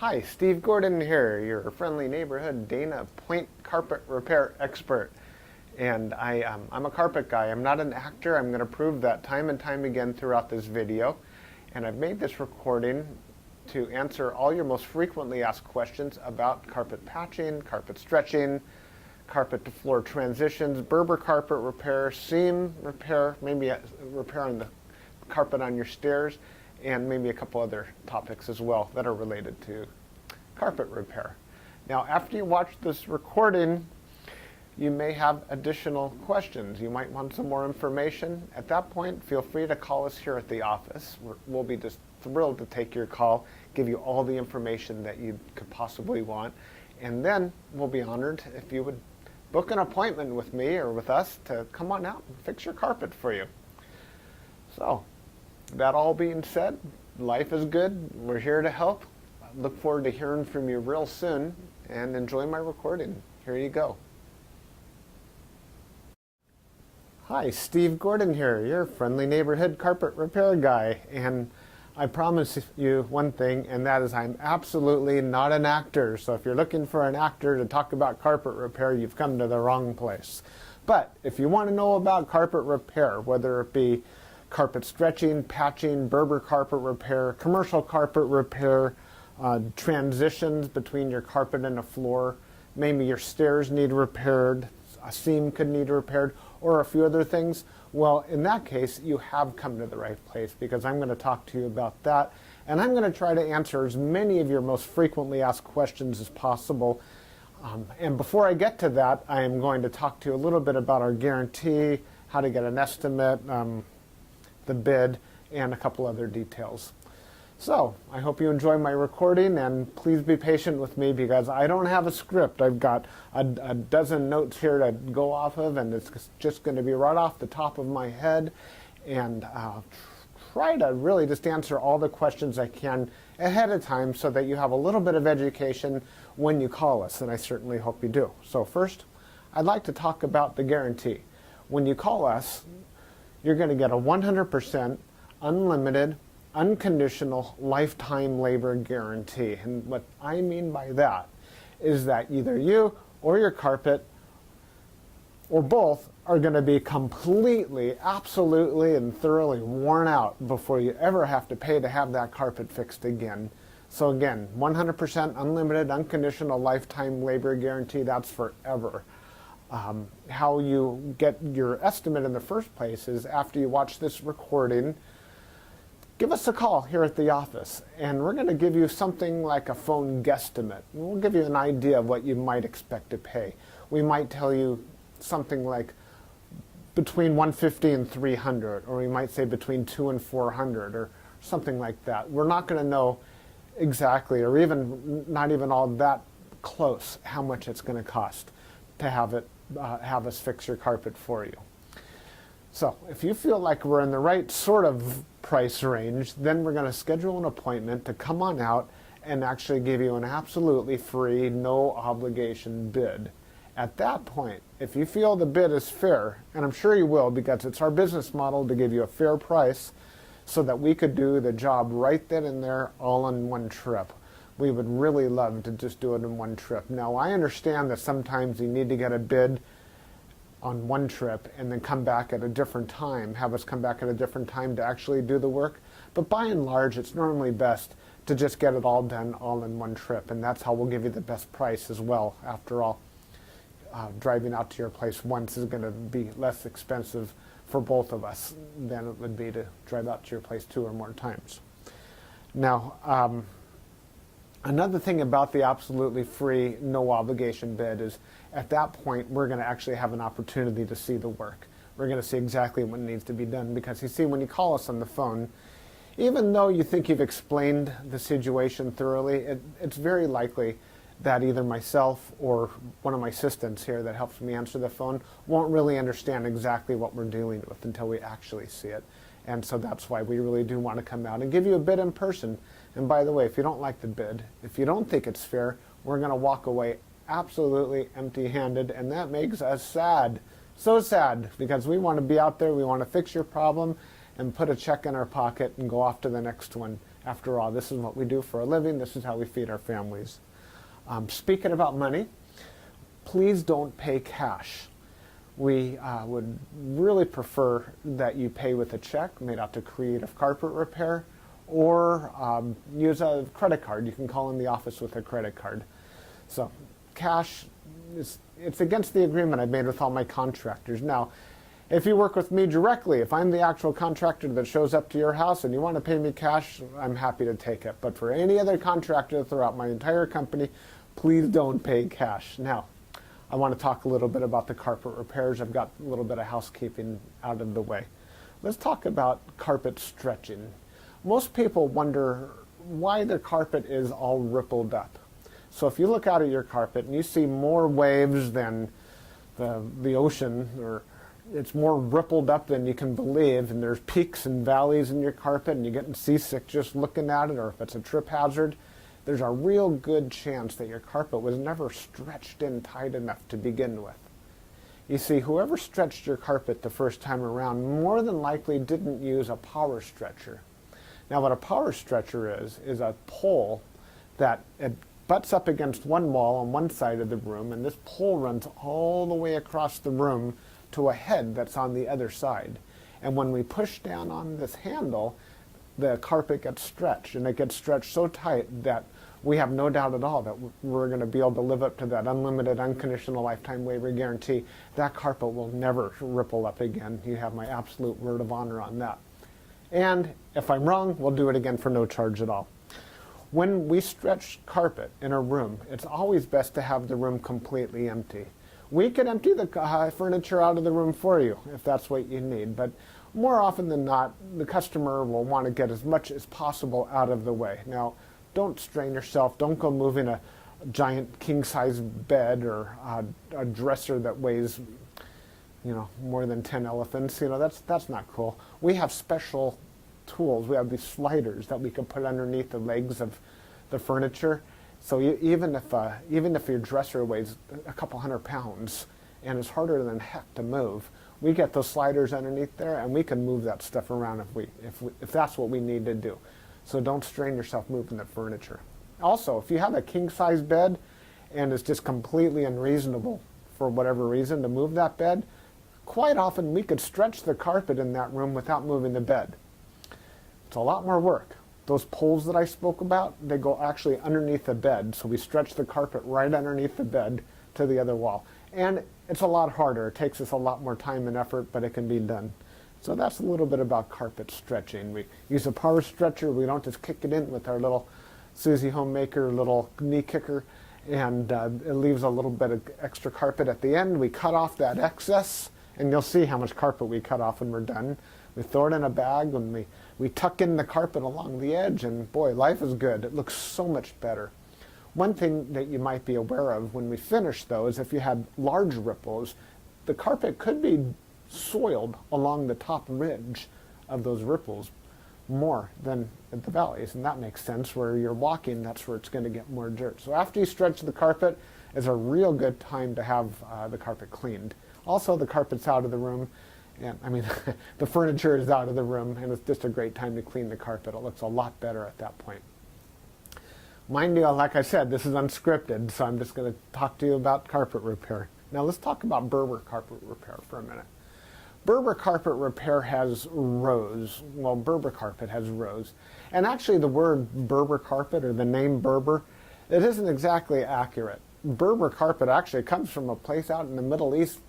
Hi, Steve Gordon here, your friendly neighborhood Dana Point carpet repair expert. And I'm a carpet guy. I'm not an actor. I'm going to prove that time and time again throughout this video. And I've made this recording to answer all your most frequently asked questions about carpet patching, carpet stretching, carpet to floor transitions, Berber carpet repair, seam repair, maybe repairing the carpet on your stairs, and maybe a couple other topics as well that are related to carpet repair. Now, after you watch this recording, you may have additional questions. You might want some more information. At that point, feel free to call us here at the office. We'll be just thrilled to take your call, give you all the information that you could possibly want, and then we'll be honored if you would book an appointment with me or with us to come on out and fix your carpet for you. So, that all being said, life is good. We're here to help. I look forward to hearing from you real soon, and enjoy my recording. Here you go. Hi, Steve Gordon here, your friendly neighborhood carpet repair guy. And I promise you one thing, and that is I'm absolutely not an actor. So if you're looking for an actor to talk about carpet repair, you've come to the wrong place. But if you want to know about carpet repair, whether it be carpet stretching, patching, Berber carpet repair, commercial carpet repair, transitions between your carpet and a floor, maybe your stairs need repaired, a seam could need repaired, or a few other things, well, in that case, you have come to the right place, because I'm going to talk to you about that, and I'm going to try to answer as many of your most frequently asked questions as possible. And before I get to that, I am going to talk to you a little bit about our guarantee, how to get an estimate, the bid, and a couple other details. So, I hope you enjoy my recording, and please be patient with me because I don't have a script. I've got a dozen notes here to go off of, and it's just going to be right off the top of my head, and I'll try to really just answer all the questions I can ahead of time so that you have a little bit of education when you call us, and I certainly hope you do. So first, I'd like to talk about the guarantee. When you call us, you're going to get a 100% unlimited, unconditional lifetime labor guarantee. And what I mean by that is that either you or your carpet or both are going to be completely, absolutely, and thoroughly worn out before you ever have to pay to have that carpet fixed again. So again, 100% unlimited, unconditional lifetime labor guarantee, that's forever. How you get your estimate in the first place is after you watch this recording, give us a call here at the office, and we're going to give you something like a phone guesstimate. We'll give you an idea of what you might expect to pay. We might tell you something like between $150 and $300, or we might say between $200 and $400, or something like that. We're not going to know exactly, or even not even all that close, how much it's going to cost to have us fix your carpet for you. So if you feel like we're in the right sort of price range, then we're going to schedule an appointment to come on out and actually give you an absolutely free, no obligation bid. At that point, if you feel the bid is fair, and I'm sure you will because it's our business model to give you a fair price so that we could do the job right then and there all in one trip. We would really love to just do it in one trip. Now, I understand that sometimes you need to get a bid on one trip and then come back at a different time, have us come back at a different time to actually do the work. But by and large, it's normally best to just get it all done all in one trip, and that's how we'll give you the best price as well. After all, driving out to your place once is going to be less expensive for both of us than it would be to drive out to your place 2 or more times. Now, another thing about the absolutely free, no obligation bid is at that point we're going to actually have an opportunity to see the work. We're going to see exactly what needs to be done, because you see, when you call us on the phone, even though you think you've explained the situation thoroughly, it's very likely that either myself or one of my assistants here that helps me answer the phone won't really understand exactly what we're dealing with until we actually see it. And so that's why we really do want to come out and give you a bid in person. And by the way, if you don't like the bid, if you don't think it's fair, we're going to walk away absolutely empty-handed, and that makes us sad. So sad, because we want to be out there, we want to fix your problem, and put a check in our pocket and go off to the next one After all, this is what we do for a living. This is how we feed our families. Speaking about money, please don't pay cash. We would really prefer that you pay with a check made out to Creative Carpet Repair, or use a credit card. You can call in the office with a credit card. So cash, it's against the agreement I've made with all my contractors. Now, if you work with me directly, if I'm the actual contractor that shows up to your house and you want to pay me cash, I'm happy to take it. But for any other contractor throughout my entire company, please don't pay cash. Now, I want to talk a little bit about the carpet repairs. I've got a little bit of housekeeping out of the way. Let's talk about carpet stretching. Most people wonder why their carpet is all rippled up. So if you look out at your carpet and you see more waves than the ocean, or it's more rippled up than you can believe, and there's peaks and valleys in your carpet and you're getting seasick just looking at it, or if it's a trip hazard, there's a real good chance that your carpet was never stretched in tight enough to begin with. You see, whoever stretched your carpet the first time around more than likely didn't use a power stretcher. Now, what a power stretcher is a pole that it butts up against one wall on one side of the room, and this pole runs all the way across the room to a head that's on the other side. And when we push down on this handle, the carpet gets stretched, and it gets stretched so tight that we have no doubt at all that we're going to be able to live up to that unlimited, unconditional lifetime waiver guarantee. That carpet will never ripple up again. You have my absolute word of honor on that. And if I'm wrong, we'll do it again for no charge at all. When we stretch carpet in a room, it's always best to have the room completely empty. We can empty the furniture out of the room for you if that's what you need, but more often than not, the customer will want to get as much as possible out of the way. Now, don't strain yourself. Don't go moving a giant king-size bed or a dresser that weighs, more than 10 elephants. That's not cool. We have special tools. We have these sliders that we can put underneath the legs of the furniture. So even if your dresser weighs a couple 100 pounds and is harder than heck to move, we get those sliders underneath there, and we can move that stuff around if that's what we need to do. So don't strain yourself moving the furniture. Also, if you have a king-size bed and it's just completely unreasonable for whatever reason to move that bed, quite often we could stretch the carpet in that room without moving the bed. It's a lot more work. Those poles that I spoke about, they go actually underneath the bed, so we stretch the carpet right underneath the bed to the other wall. And it's a lot harder. It takes us a lot more time and effort, but it can be done. So that's a little bit about carpet stretching. We use a power stretcher. We don't just kick it in with our little Susie Homemaker little knee kicker, and it leaves a little bit of extra carpet at the end. We cut off that excess, and you'll see how much carpet we cut off when we're done. We throw it in a bag, and we tuck in the carpet along the edge, and boy, life is good. It looks so much better. One thing that you might be aware of when we finish, though, is if you had large ripples, the carpet could be soiled along the top ridge of those ripples more than at the valleys, and that makes sense. Where you're walking, that's where it's going to get more dirt. So after you stretch the carpet is a real good time to have the carpet cleaned. Also, the carpet's out of the room, and the furniture is out of the room, and it's just a great time to clean the carpet. It looks a lot better at that point. Mind you, like I said, this is unscripted, so I'm just going to talk to you about carpet repair. Now let's talk about Berber carpet repair for a minute. Berber carpet repair has rows. Well, Berber carpet has rows. And actually the word Berber carpet, or the name Berber, it isn't exactly accurate. Berber carpet actually comes from a place out in the Middle East,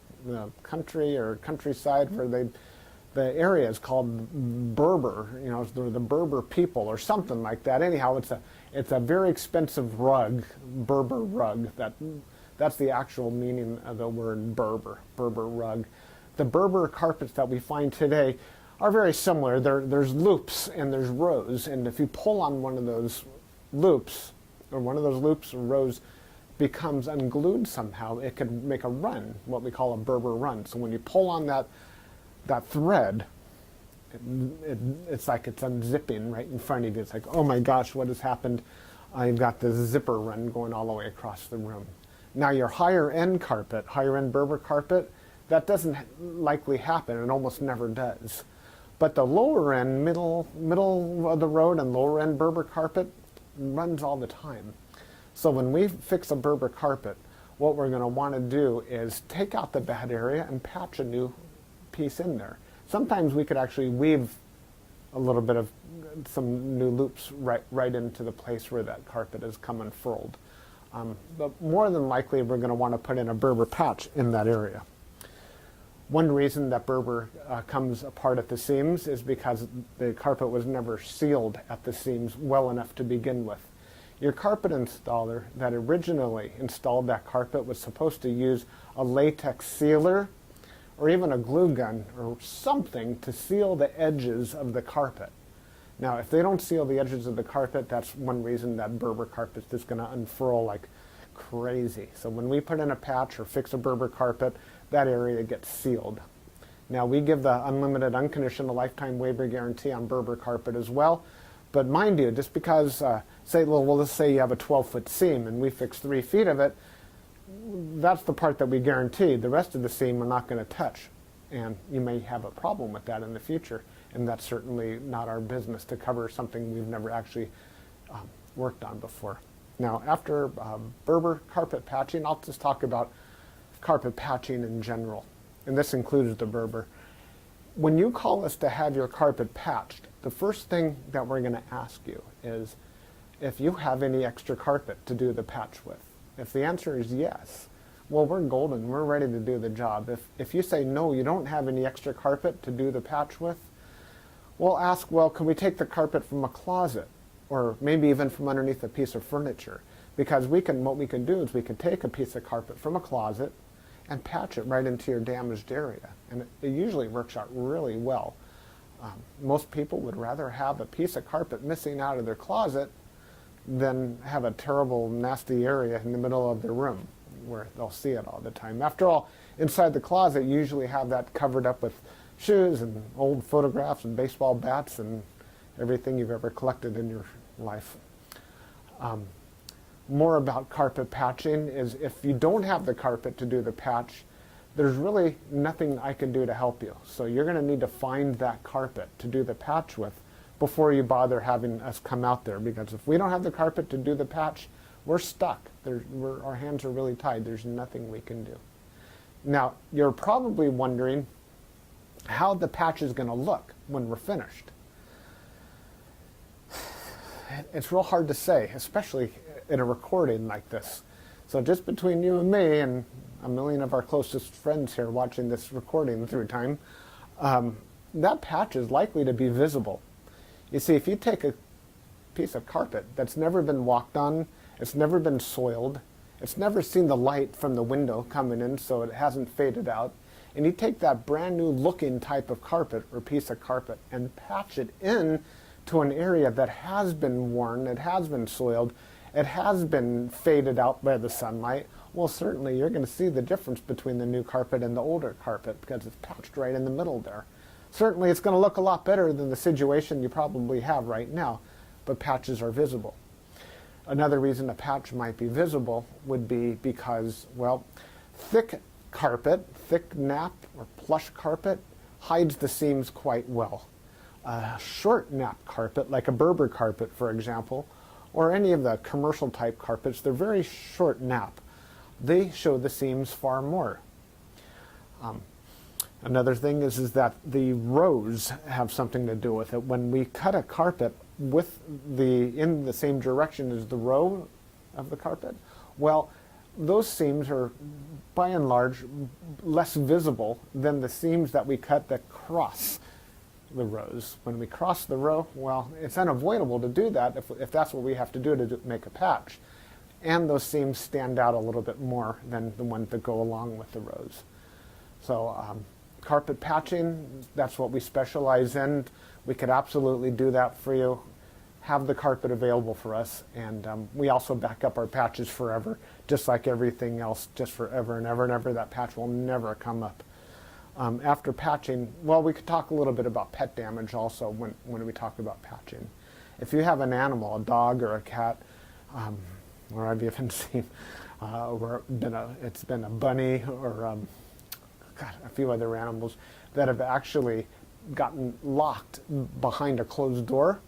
country or countryside, where the area is called Berber. The Berber people or something like that. Anyhow, it's a very expensive rug, Berber rug. That's the actual meaning of the word Berber rug. The Berber carpets that we find today are very similar. There's loops and there's rows, and if you pull on one of those loops, or rows becomes unglued somehow, it could make a run, what we call a Berber run. So when you pull on that thread, it's like it's unzipping right in front of you. It's like, oh my gosh, what has happened? I've got this zipper run going all the way across the room. Now your higher end Berber carpet, that doesn't likely happen. It almost never does. But the lower end, middle of the road and lower end Berber carpet runs all the time. So when we fix a Berber carpet, what we're going to want to do is take out the bad area and patch a new piece in there. Sometimes we could actually weave a little bit of some new loops right into the place where that carpet is come unfurled. But more than likely, we're going to want to put in a Berber patch in that area. One reason that Berber comes apart at the seams is because the carpet was never sealed at the seams well enough to begin with. Your carpet installer that originally installed that carpet was supposed to use a latex sealer or even a glue gun or something to seal the edges of the carpet. Now, if they don't seal the edges of the carpet, that's one reason that Berber carpet is just going to unfurl like crazy. So when we put in a patch or fix a Berber carpet, that area gets sealed. Now, we give the unlimited, unconditional lifetime waiver guarantee on Berber carpet as well. But mind you, just because, let's say you have a 12-foot seam and we fix 3 feet of it, that's the part that we guarantee. The rest of the seam we're not going to touch. And you may have a problem with that in the future. And that's certainly not our business to cover something we've never actually worked on before. Now, after Berber carpet patching, I'll just talk about carpet patching in general. And this includes the Berber. When you call us to have your carpet patched, the first thing that we're going to ask you is if you have any extra carpet to do the patch with. If the answer is yes, well, we're golden. We're ready to do the job. If you say no, you don't have any extra carpet to do the patch with, we'll ask, well, can we take the carpet from a closet or maybe even from underneath a piece of furniture? Because what we can do is we can take a piece of carpet from a closet and patch it right into your damaged area. And it usually works out really well. Most people would rather have a piece of carpet missing out of their closet than have a terrible, nasty area in the middle of their room where they'll see it all the time. After all, inside the closet, you usually have that covered up with shoes and old photographs and baseball bats and everything you've ever collected in your life. More about carpet patching is if you don't have the carpet to do the patch, there's really nothing I can do to help you. So you're going to need to find that carpet to do the patch with before you bother having us come out there. Because if we don't have the carpet to do the patch, we're stuck. Our hands are really tied. There's nothing we can do. Now, you're probably wondering how the patch is going to look when we're finished. It's real hard to say, especially in a recording like this. So just between you and me and a million of our closest friends here watching this recording through time, that patch is likely to be visible. You see, if you take a piece of carpet that's never been walked on, it's never been soiled, it's never seen the light from the window coming in so it hasn't faded out, and you take that brand new looking type of carpet or piece of carpet and patch it in to an area that has been worn, it has been soiled, it has been faded out by the sunlight, well, certainly you're going to see the difference between the new carpet and the older carpet because it's patched right in the middle there. Certainly it's going to look a lot better than the situation you probably have right now, but patches are visible. Another reason a patch might be visible would be because, well, thick carpet, thick nap or plush carpet hides the seams quite well. A short nap carpet, like a Berber carpet, for example, or any of the commercial type carpets, they're very short nap. They show the seams far more. Another thing is that the rows have something to do with it. When we cut a carpet in the same direction as the row of the carpet, well, those seams are by and large less visible than the seams that we cut that cross the rows. When we cross the row, well, it's unavoidable to do that if that's what we have to do to make a patch. And those seams stand out a little bit more than the ones that go along with the rows. So carpet patching, that's what we specialize in. We could absolutely do that for you. Have the carpet available for us, and we also back up our patches forever, just like everything else, just forever and ever and ever. That patch will never come up. After patching, well, we could talk a little bit about pet damage also when we talk about patching. If you have an animal, a dog or a cat, or I've even seen it's been a bunny or a few other animals that have actually gotten locked behind a closed door,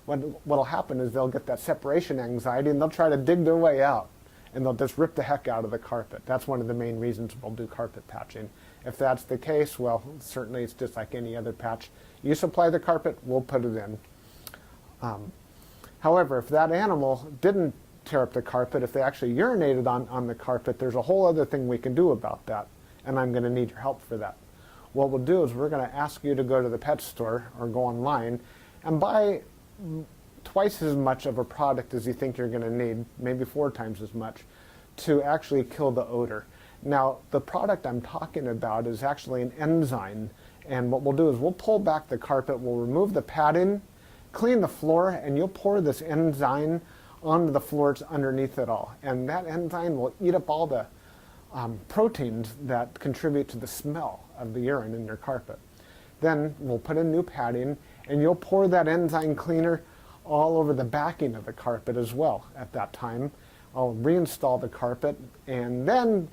what'll happen is they'll get that separation anxiety and they'll try to dig their way out and they'll just rip the heck out of the carpet. That's one of the main reasons we'll do carpet patching. If that's the case, well, certainly it's just like any other patch. You supply the carpet, we'll put it in. However, if that animal didn't tear up the carpet, if they actually urinated on the carpet, there's a whole other thing we can do about that, and I'm going to need your help for that. What we'll do is we're going to ask you to go to the pet store or go online and buy twice as much of a product as you think you're going to need, maybe 4 times as much, to actually kill the odor. Now, the product I'm talking about is actually an enzyme, and what we'll do is we'll pull back the carpet, we'll remove the padding, clean the floor, and you'll pour this enzyme onto the floors underneath it all. And that enzyme will eat up all the proteins that contribute to the smell of the urine in your carpet. Then we'll put in new padding, and you'll pour that enzyme cleaner all over the backing of the carpet as well at that time. I'll reinstall the carpet, and then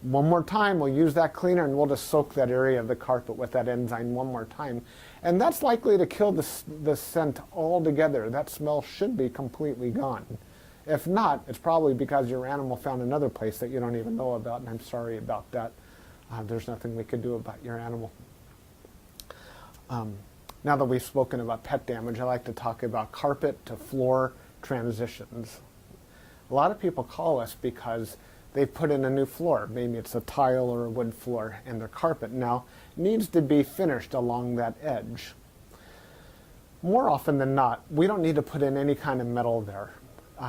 one more time we'll use that cleaner and we'll just soak that area of the carpet with that enzyme one more time. And that's likely to kill the scent altogether. That smell should be completely gone. If not, it's probably because your animal found another place that you don't even know about, and I'm sorry about that. There's nothing we could do about your animal. Now that we've spoken about pet damage, I like to talk about carpet to floor transitions. A lot of people call us because they put in a new floor. Maybe it's a tile or a wood floor, and their carpet now needs to be finished along that edge. More often than not, we don't need to put in any kind of metal there.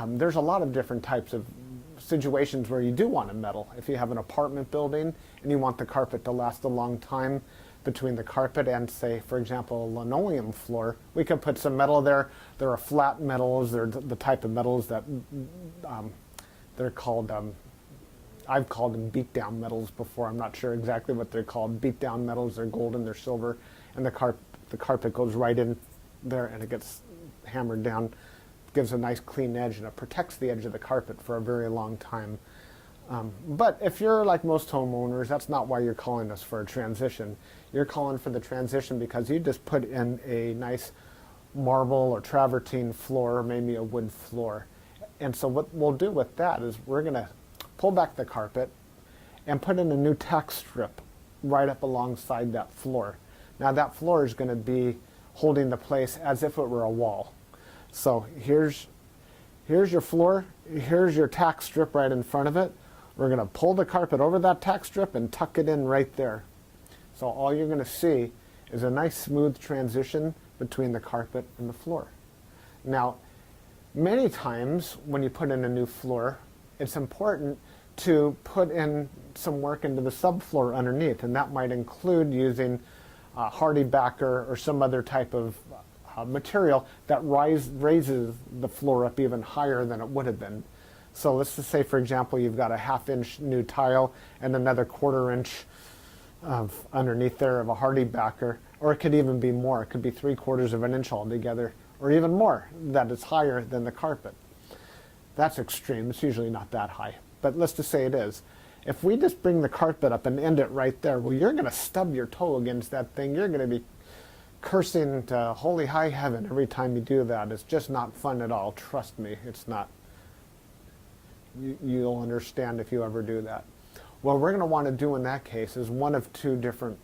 There's a lot of different types of situations where you do want a metal. If you have an apartment building and you want the carpet to last a long time between the carpet and, say, for example, a linoleum floor, we could put some metal there. There are flat metals. They're the type of metals that they're called, I've called them beat-down metals before. I'm not sure exactly what they're called. Beat-down metals, they're golden, they're silver, and the carpet goes right in there and it gets hammered down. Gives a nice clean edge, and it protects the edge of the carpet for a very long time. But if you're like most homeowners, that's not why you're calling us for a transition. You're calling for the transition because you just put in a nice marble or travertine floor, or maybe a wood floor. And so what we'll do with that is we're going to pull back the carpet and put in a new tack strip right up alongside that floor. Now that floor is going to be holding the place as if it were a wall. So here's your floor, here's your tack strip right in front of it. We're going to pull the carpet over that tack strip and tuck it in right there. So all you're going to see is a nice smooth transition between the carpet and the floor. Now, many times when you put in a new floor, it's important to put in some work into the subfloor underneath, and that might include using hardy backer or some other type of material that raises the floor up even higher than it would have been. So let's just say, for example, you've got a 1/2 inch new tile and another 1/4 inch of underneath there of a hardy backer, or it could even be more. It could be 3/4 of an inch altogether, or even more, that is higher than the carpet. That's extreme. It's usually not that high, but let's just say it is. If we just bring the carpet up and end it right there, well, you're going to stub your toe against that thing. You're going to be cursing to holy high heaven every time you do that. It's just not fun at all. Trust me, it's not. You'll understand if you ever do that. What we're going to want to do in that case is one of 2 different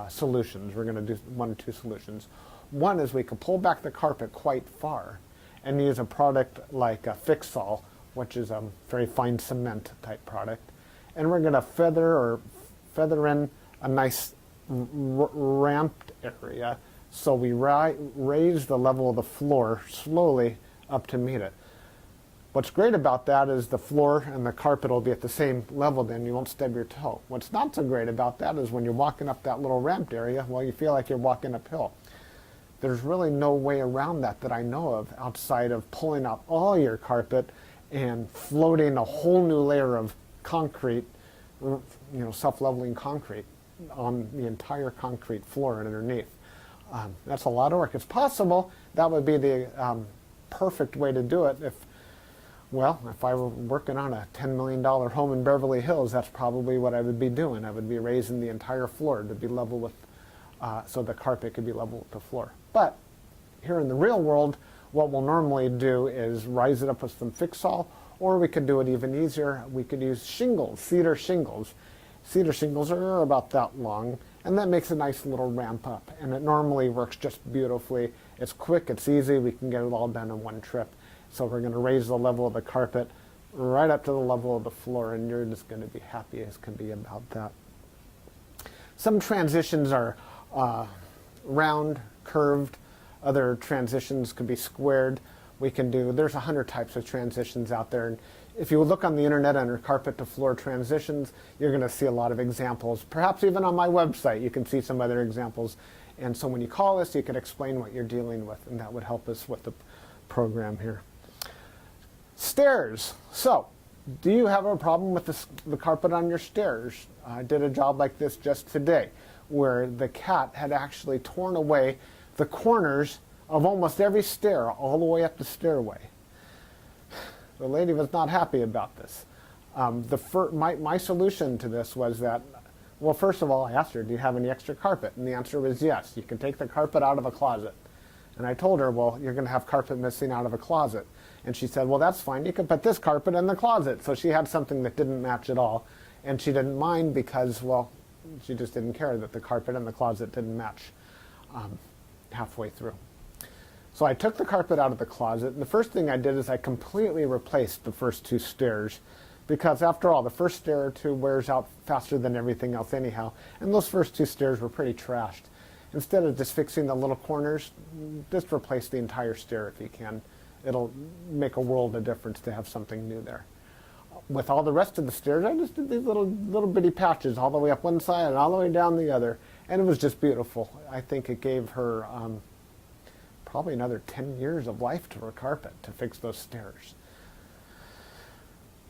solutions. We're going to do 1 of 2 solutions. One is we can pull back the carpet quite far and use a product like a Fix-All, which is a very fine cement type product. And we're going to feather in a nice ramped area, so we raise the level of the floor slowly up to meet it. What's great about that is the floor and the carpet will be at the same level, then you won't stub your toe. What's not so great about that is when you're walking up that little ramped area, well, you feel like you're walking uphill. There's really no way around that I know of outside of pulling out all your carpet and floating a whole new layer of concrete, self-leveling concrete on the entire concrete floor underneath. That's a lot of work. It's possible that would be the perfect way to do it if I were working on a $10 million home in Beverly Hills. That's probably what I would be doing. I would be raising the entire floor to be level with so the carpet could be level with the floor. But here in the real world, what we'll normally do is rise it up with some Fixall, or we could do it even easier. We could use shingles, cedar shingles. Cedar shingles are about that long, and that makes a nice little ramp up, and it normally works just beautifully. It's quick, it's easy, we can get it all done in one trip. So we're going to raise the level of the carpet right up to the level of the floor, and you're just going to be happy as can be about that. Some transitions are round, curved. Other transitions could be squared. There's 100 types of transitions out there. And if you look on the internet under carpet to floor transitions, you're going to see a lot of examples. Perhaps even on my website, you can see some other examples. And so when you call us, you can explain what you're dealing with, and that would help us with the program here. Stairs. So, do you have a problem with the carpet on your stairs? I did a job like this just today, where the cat had actually torn away the corners of almost every stair all the way up the stairway. The lady was not happy about this. My solution to this was that, well, first of all, I asked her, do you have any extra carpet? And the answer was yes. You can take the carpet out of a closet. And I told her, well, you're going to have carpet missing out of a closet. And she said, well, that's fine. You can put this carpet in the closet. So she had something that didn't match at all. And she didn't mind because, well, she just didn't care that the carpet in the closet didn't match halfway through. So I took the carpet out of the closet, and the first thing I did is I completely replaced the first two stairs, because after all, the first stair or two wears out faster than everything else anyhow, and those first two stairs were pretty trashed. Instead of just fixing the little corners, just replace the entire stair if you can. It'll make a world of difference to have something new there. With all the rest of the stairs, I just did these little bitty patches all the way up one side and all the way down the other, and it was just beautiful. I think it gave her probably another 10 years of life to her carpet to fix those stairs.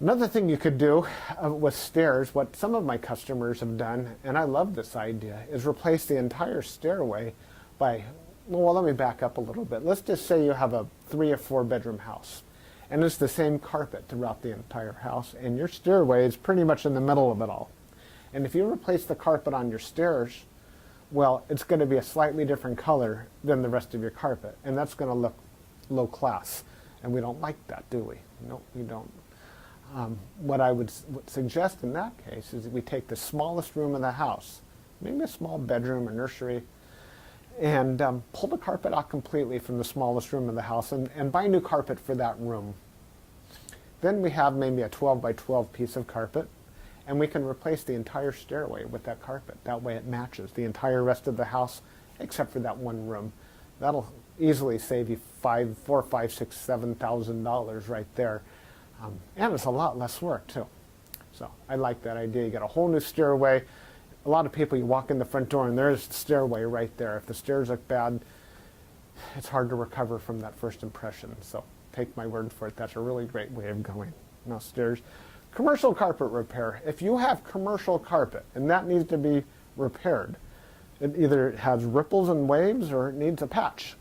Another thing you could do with stairs, what some of my customers have done, and I love this idea, is replace the entire stairway by, well, let me back up a little bit. Let's just say you have a 3 or 4 bedroom house, and it's the same carpet throughout the entire house, and your stairway is pretty much in the middle of it all. And if you replace the carpet on your stairs, well, it's going to be a slightly different color than the rest of your carpet, and that's going to look low class, and we don't like that, do we? No, we don't. What I would suggest in that case is that we take the smallest room in the house, maybe a small bedroom or nursery, and pull the carpet out completely from the smallest room in the house and buy new carpet for that room. Then we have maybe a 12 by 12 piece of carpet, and we can replace the entire stairway with that carpet. That way it matches the entire rest of the house except for that one room. That'll easily save you $4,000, $5,000, $6,000, $7,000 right there. And it's a lot less work too. So I like that idea. You get a whole new stairway. A lot of people, you walk in the front door and there's the stairway right there. If the stairs look bad, it's hard to recover from that first impression. So take my word for it. That's a really great way of going. Now stairs. Commercial carpet repair. If you have commercial carpet and that needs to be repaired, it either has ripples and waves or it needs a patch.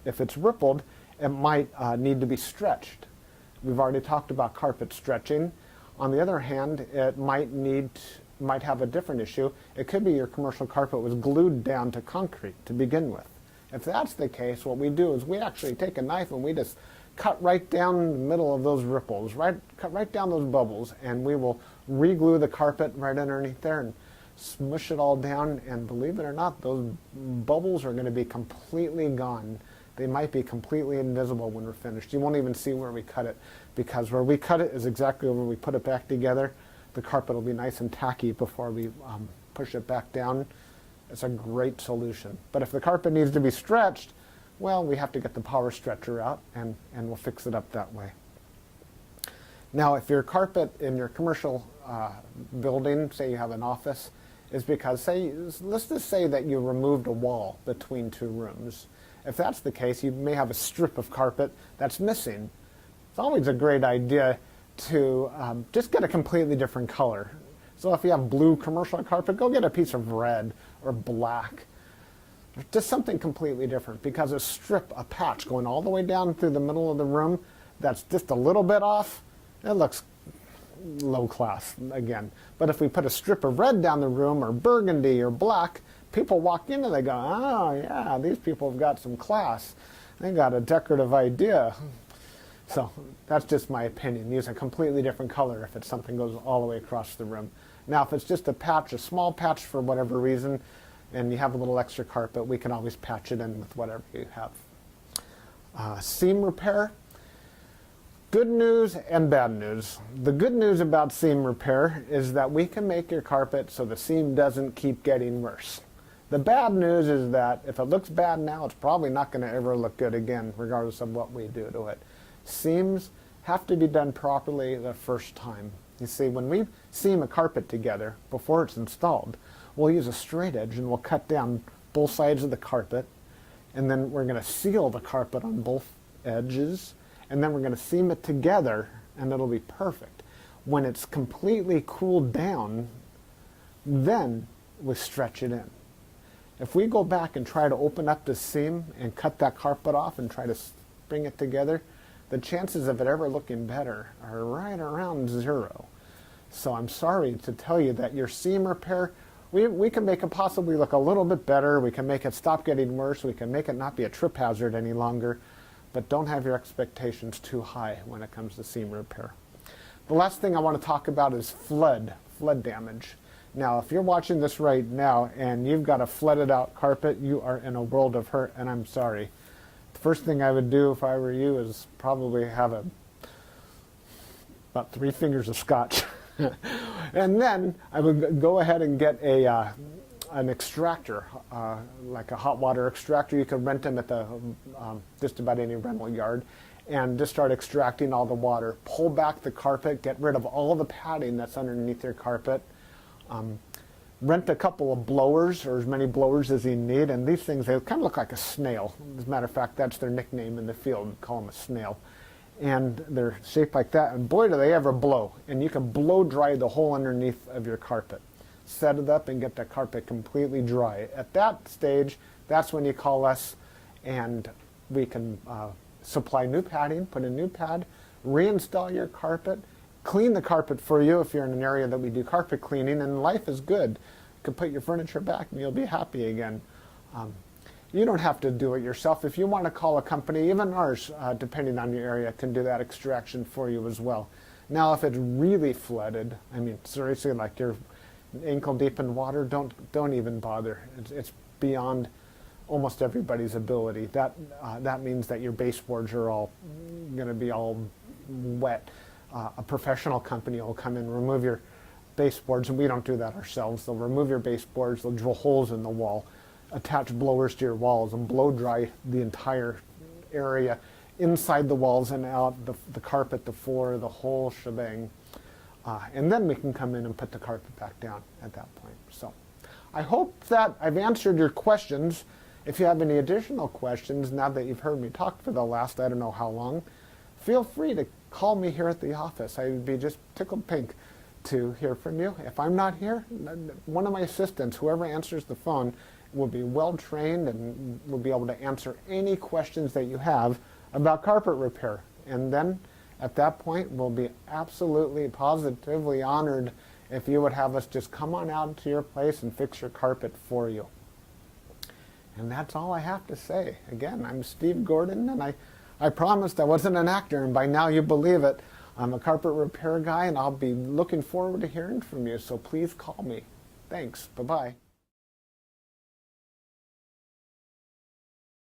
If it's rippled, it might need to be stretched. We've already talked about carpet stretching. On the other hand, it might have a different issue. It could be your commercial carpet was glued down to concrete to begin with. If that's the case, what we do is we actually take a knife and we just cut right down the middle of those ripples, cut right down those bubbles, and we will re-glue the carpet right underneath there and smush it all down, and believe it or not, those bubbles are going to be completely gone. They might be completely invisible when we're finished. You won't even see where we cut it, because where we cut it is exactly where we put it back together. The carpet will be nice and tacky before we push it back down. It's a great solution. But if the carpet needs to be stretched, well, we have to get the power stretcher out, and we'll fix it up that way. Now, if your carpet in your commercial building, say you have an office, is because, let's just say that you removed a wall between two rooms. If that's the case, you may have a strip of carpet that's missing. It's always a great idea to just get a completely different color. So if you have blue commercial carpet, go get a piece of red or black. Just something completely different, because a patch going all the way down through the middle of the room that's just a little bit off, it looks low class again. But if we put a strip of red down the room, or burgundy or black, people walk in and they go, oh yeah, these people have got some class. They got a decorative idea. So that's just my opinion. Use a completely different color if it's something goes all the way across the room. Now if it's just a patch, a small patch for whatever reason, and you have a little extra carpet, we can always patch it in with whatever you have. Seam repair. Good news and bad news. The good news about seam repair is that we can make your carpet so the seam doesn't keep getting worse. The bad news is that if it looks bad now, it's probably not going to ever look good again, regardless of what we do to it. Seams have to be done properly the first time. You see, when we seam a carpet together before it's installed, we'll use a straight edge and we'll cut down both sides of the carpet, and then we're going to seal the carpet on both edges, and then we're going to seam it together, and it'll be perfect. When it's completely cooled down, then we stretch it in. If we go back and try to open up the seam and cut that carpet off and try to bring it together, the chances of it ever looking better are right around 0. So I'm sorry to tell you that your seam repair, we can make it possibly look a little bit better. We can make it stop getting worse. We can make it not be a trip hazard any longer. But don't have your expectations too high when it comes to seam repair. The last thing I want to talk about is flood damage. Now, if you're watching this right now and you've got a flooded out carpet, you are in a world of hurt, and I'm sorry. The first thing I would do if I were you is probably have about 3 fingers of scotch. And then I would go ahead and get an extractor, like a hot water extractor. You can rent them at the just about any rental yard, and just start extracting all the water. Pull back the carpet, get rid of all the padding that's underneath your carpet. Rent a couple of blowers, or as many blowers as you need, and these things, they kind of look like a snail. As a matter of fact, that's their nickname in the field. We call them a snail. And they're shaped like that, and boy do they ever blow. And you can blow dry the whole underneath of your carpet. Set it up and get the carpet completely dry. At that stage, that's when you call us, and we can supply new padding, put a new pad, reinstall your carpet, clean the carpet for you if you're in an area that we do carpet cleaning, and life is good. You can put your furniture back and you'll be happy again. You don't have to do it yourself. If you want to call a company, even ours, depending on your area, can do that extraction for you as well. Now, if it's really flooded, I mean, seriously, like you're ankle deep in water, don't even bother. It's beyond almost everybody's ability. That means that your baseboards are all going to be all wet. A professional company will come in, remove your baseboards, and we don't do that ourselves. They'll remove your baseboards, they'll drill holes in the wall, attach blowers to your walls, and blow dry the entire area, inside the walls and out, the carpet, the floor, the whole shebang. And then we can come in and put the carpet back down at that point. So I hope that I've answered your questions. If you have any additional questions, now that you've heard me talk for the last I don't know how long, feel free to call me here at the office. I would be just tickled pink to hear from you. If I'm not here, one of my assistants, whoever answers the phone, will be well trained and will be able to answer any questions that you have about carpet repair. And then at that point, we'll be absolutely positively honored if you would have us just come on out to your place and fix your carpet for you. And that's all I have to say. Again, I'm Steve Gordon, and I promised I wasn't an actor, and by now you believe it. I'm a carpet repair guy, and I'll be looking forward to hearing from you, so please call me. Thanks. Bye-bye.